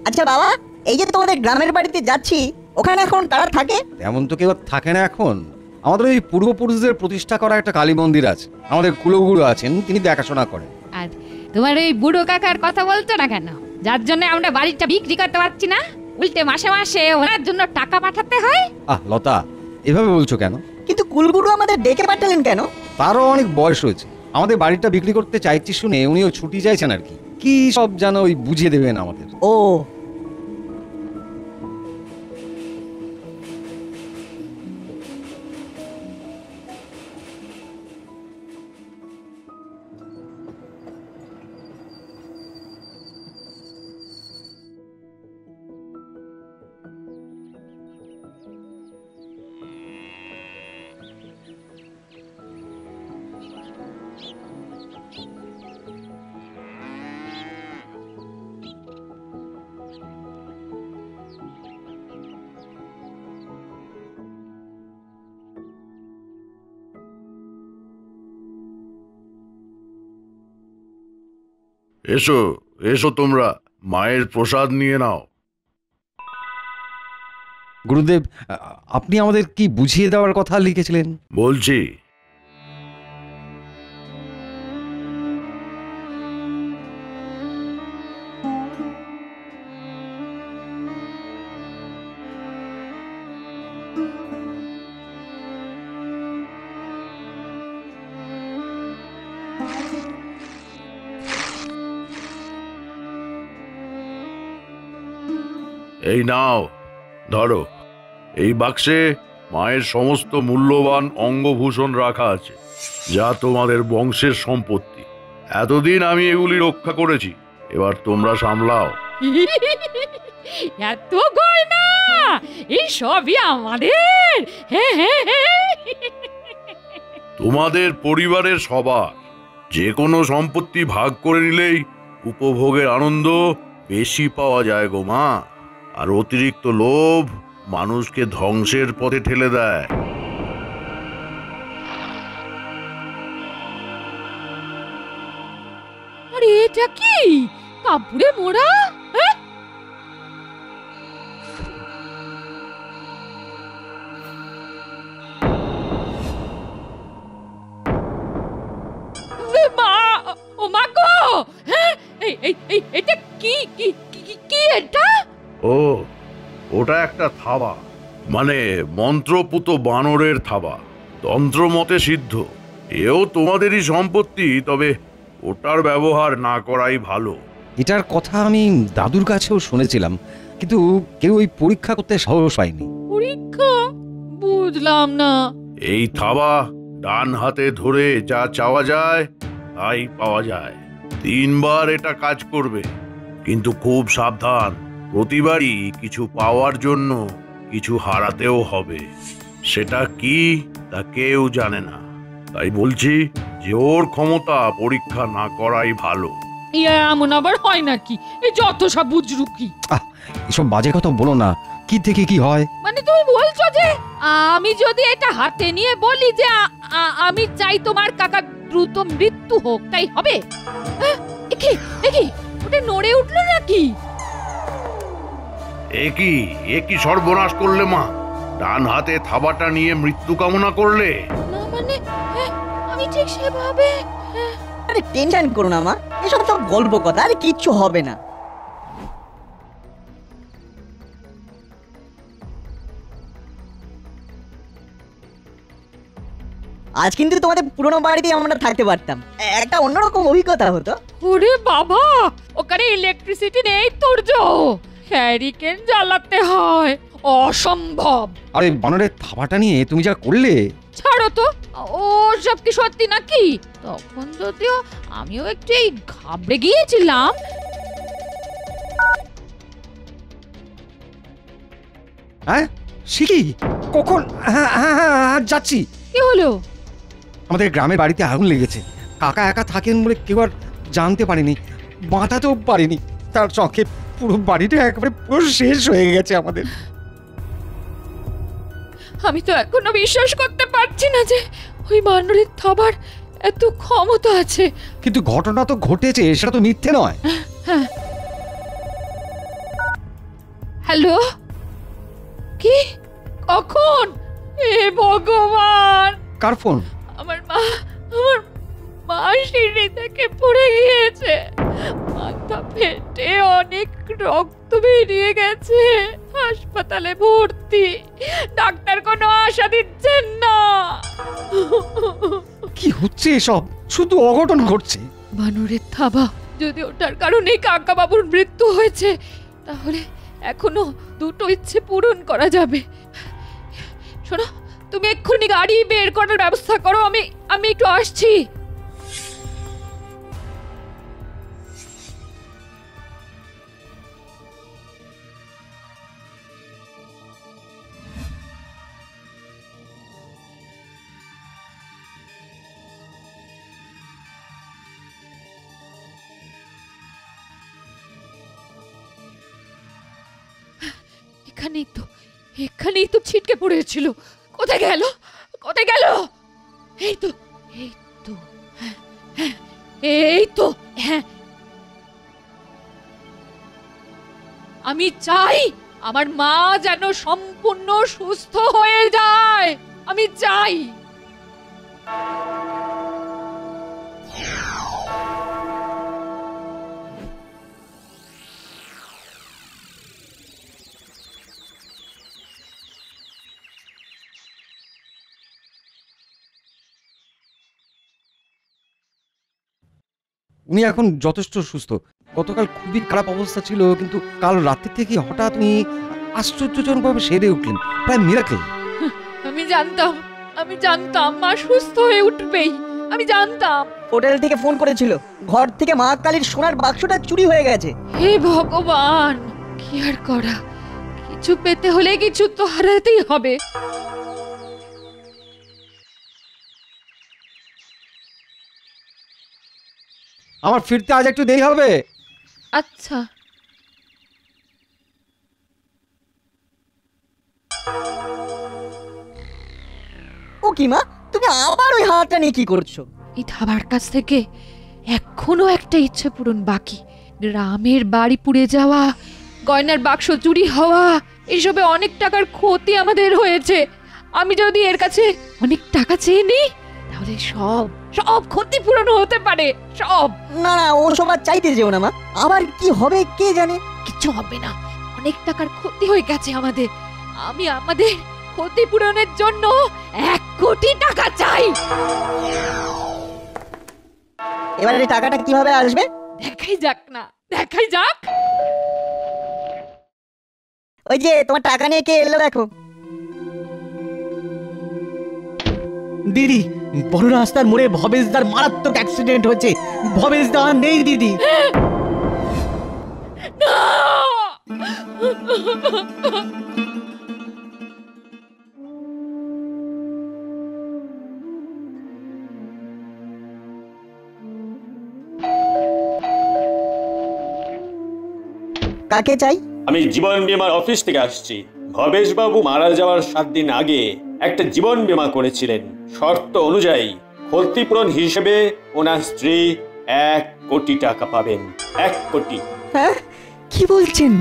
আচ্ছা বাবা, এই যে তোমাদের গ্রামের বাড়িতে যাচ্ছি, ওখানে এখন কারা থাকে? তেমন তো কেউ থাকে না এখন। আমাদের ওই পূর্বপুরুষদের প্রতিষ্ঠা করা একটা কালী মন্দির আছে, আমাদের কুলগুরু আছেন, তিনি দেখাশোনা করেন। আর তোমার ওই বুড়ো কাকার কথা বলছো না কেন, যার জন্য আমরা বাড়িটা বিক্রি করতে পারছি না? উল্টে মাসে মাসে ওনার জন্য টাকা পাঠাতে হয়। লতা, এভাবে বলছো কেন? কিন্তু কুলগুরু আমাদের ডেকে পাঠালেন কেন? তারও অনেক বয়স হয়েছে, আমাদের বাড়িটা বিক্রি করতে চাইছি শুনে উনিও ছুটি চাইছেন আর কি। কি সব যেন ওই বুঝিয়ে দেবেন আমাদের। ও, এসো এসো, তোমরা মায়ের প্রসাদ নিয়ে নাও। গুরুদেব, আপনি আমাদের কি বুঝিয়ে দেওয়ার কথা লিখেছিলেন? বলছি, এই নাও, ধরো। এই বাক্সে মায়ের সমস্ত মূল্যবান অঙ্গভূষণ রাখা আছে, যা তোমাদের বংশের সম্পত্তি। এতদিন আমি এগুলি রক্ষা করেছি, এবার তোমরা সামলাও। এত গয়না, এই সবই আমাদের? তোমাদের পরিবারের সবার যে কোনো সম্পত্তি ভাগ করে নিলেই উপভোগের আনন্দ বেশি পাওয়া যায় গো মা। আর অতিরিক্ত লোভ মানুষকে ধ্বংসের পথে ঠেলে দেয়। আরে এটা কি কাপড়ে মোড়া? ও মা গো, এটা কি কি কি এটা? ও, ওটা একটা থাবা, মানে মন্ত্রপুত বানরের থাবা, তন্ত্রমতে সিদ্ধ। এও তোমাদেরই সম্পত্তি, তবে ওটার ব্যবহার না করাই ভালো। এটার কথা আমি দাদুর কাছেও শুনেছিলাম, কিন্তু কেউ ওই পরীক্ষা করতে সাহস পায়নি। পরীক্ষা? বুঝলাম না। এই থাবা ডান হাতে ধরে যা চাওয়া যায় তাই পাওয়া যায়। 3 বার এটা কাজ করবে, কিন্তু খুব সাবধান, প্রতিবারই কিছু পাওয়ার জন্য কিছু হারাতেও হবে। সেটা কি তা কেউ জানে না, তাই বলছি যে ওর ক্ষমতা পরীক্ষা না করাই ভালো। এমন আবার হয় নাকি? এই যত সব বুজরুকি। এসব বাজে কথা বলো না, কি থেকে কি হয়? মানে তুমি বলছো যে আমি যদি এটা হাতে নিয়ে বলি যে আমি চাই তোমার কাকার দ্রুত মৃত্যু হোক, তাই হবে? একি ওটা নড়ে উঠলো নাকি? একই সর্বনাশ করলে মা! ডান হাতে থাবাটা নিয়ে মৃত্যু কামনা করলে। না মানে আমি ঠিক সেভাবে। আরে টেনশন করো না মা, এসব সব গল্প কথা, আরে কিচ্ছু হবে না। আজ কিন্তু তোমাদের পুরনো বাড়িতে আমরা থাকতে পারতাম, একটা অন্যরকম অভিজ্ঞতা হতো। ওরে বাবা, ওখানে ইলেকট্রিসিটি নেই তোর, হ্যারিকেন জ্বালাতে হয়, অসম্ভব। আরে বানরের থাবাটা নিয়ে তুমি যা করলে। ছাড়ো তো, ও সব কি সত্যি নাকি? তখন যদিও আমিও একটু এই ঘাবড়ে গিয়েছিলাম। হ্যাঁ শিখি কখন? হ্যাঁ যাচ্ছি। কি হলো? আমাদের গ্রামের বাড়িতে আগুন লেগেছে, কাকা একা থাকেন বলে কেউ আর জানতে পারেনি, বাঁচাতেও পারেনি। তার চোখে পুরো বাড়িটা একেবারে পুরো শেষ হয়ে গেছে আমাদের। আমি তো এখনো বিশ্বাস করতে পারছি না যে ওই বানরের থাবার এত ক্ষমতা আছে। কিন্তু ঘটনা তো ঘটেছে, সেটা তো মিথ্যে নয়। হ্যাঁ, হ্যালো, কি? কখন? হে ভগবান! কার ফোন? আমার মা সিঁড়ি থেকে পড়ে গিয়েছে, মাথা ফেটে অনেক রক্ত বেরিয়ে গেছে, হাসপাতালে ভর্তি, ডাক্তার কোনো আশা দিচ্ছেন না। কি হচ্ছে এসব? শুধু অঘটন ঘটছে। বানরের থাবা, যদি ওটার কারণে কাকা বাবুর মৃত্যু হয়েছে, তাহলে এখনো দুটো ইচ্ছে পূরণ করা যাবে। শোনো, তুমি এক্ষুনি গাড়ি বের করার ব্যবস্থা করো, আমি একটু আসছি। এখানেই তো ছিটকে পড়েছিল। কোথায় গেল? কোথায় গেল? এই তো, এই তো, এই তো। হ্যাঁ, আমি চাই আমার মা যেন সম্পূর্ণ সুস্থ হয়ে যায়, আমি চাই। উনি এখন যথেষ্ট সুস্থ। গতকাল খুবই খারাপ অবস্থা ছিল, কিন্তু কাল রাত্রি থেকে হঠাৎ উনি আশ্চর্যজনকভাবে সেরে উঠলেন, প্রায় মিরাকেল। আমি জানতাম মা সুস্থ হয়ে উঠবেই, আমি জানতাম। হোটেল থেকে ফোন করেছিল, ঘর থেকে মা কালীর সোনার বাক্সটা চুরি হয়ে গেছে। হে ভগবান, কি আর করা, কিছু পেতে হলে কিছু তো হারাতেই হবে। আমার ফিরতে আজ একটু দেরি হবে। আচ্ছা। ও কি মা, তুমি আবার ওই হাতটা নিয়ে কি করছো? এই ধাবার কাছ থেকে এখনো একটা ইচ্ছে পূরণ বাকি। গ্রামের বাড়ি পুড়ে যাওয়া, গয়নার বাক্স চুরি হওয়া, এসবে অনেক টাকার ক্ষতি আমাদের হয়েছে। আমি যদি এর কাছে অনেক টাকা চেয়ে নিই, তাহলে সব ক্ষতিপূরণ হতে পারে, সব। না না, ও সব আর চাইতে যেও না মা, আবার কি হবে কে জানে। কিছু হবে না, অনেক টাকার ক্ষতি হয়ে গেছে আমাদের। আমি আমাদের ক্ষতিপূরণের জন্য 1 কোটি টাকা চাই। এবারে টাকাটা কিভাবে আসবে? দেখাই যাক না, দেখাই যাক। ওই যে তোমার টাকা নিয়ে কে এলো দেখো। দিদি, বড় রাস্তার মোড়ে ভবেশদার মারাত্মক অ্যাক্সিডেন্ট হয়েছে। ভবেশদা নেই দিদি। না! কাকে চাই? আমি জীবন বীমার অফিস থেকে আসছি। ভবেশ বাবু মারা যাওয়ার 7 দিন আগে একটা জীবন বীমা করেছিলেন। শর্ত অনুযায়ী ক্ষতিপূরণ হিসেবে ওনার স্ত্রী 1 কোটি টাকা পাবেন। 1 কোটি। হ্যাঁ, কি বলছেন?